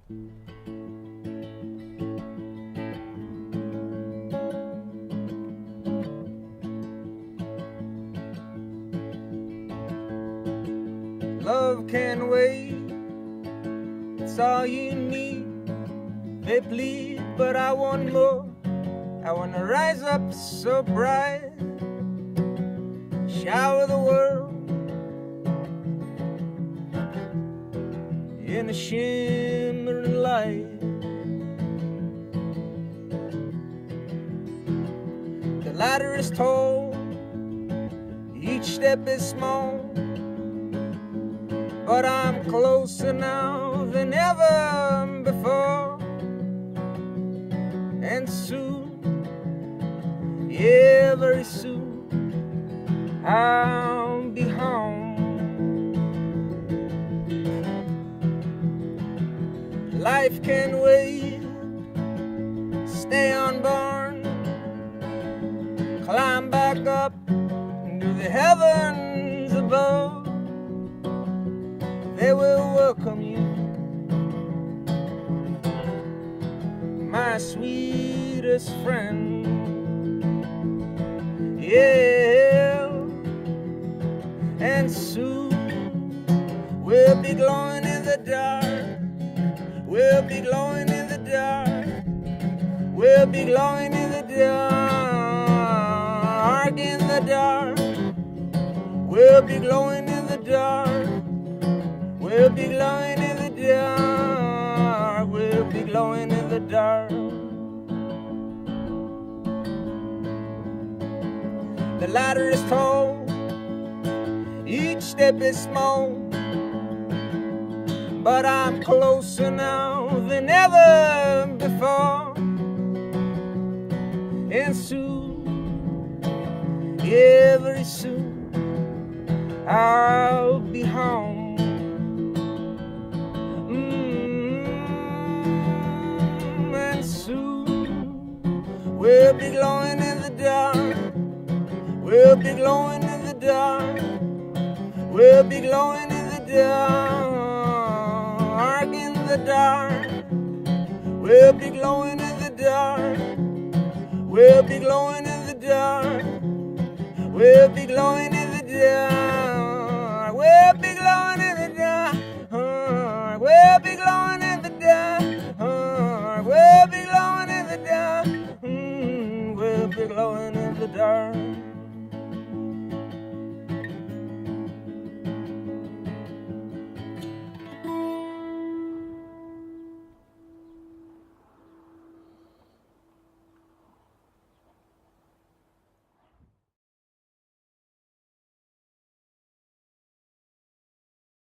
Love can wait, it's all you need. They bleed, but I want more. I want to rise up so bright, shower the world in a shimmering light. The ladder is tall, each step is small, but I'm closer now than ever before. And soon, yeah, very soon, I'll be home. Life can wait, stay unborn, climb back up into the heavens above. They will welcome you, my sweetest friend. Yeah, and soon we'll be glowing in the dark. We'll be glowing in the dark. We'll be glowing in the dark, in the dark. We'll be glowing in the dark. We'll be glowing in the dark. We'll be glowing in the dark. The ladder is tall, each step is small, but I'm closer now than ever before. And soon, yeah, very soon, I'll be home. And soon, we'll be glowing in the dark. We'll be glowing in the dark. We'll be glowing in the dark, in the dark. We'll be glowing in the dark. We'll be glowing in the dark. We'll be glowing in the dark. We'll be glowing in the dark. We'll be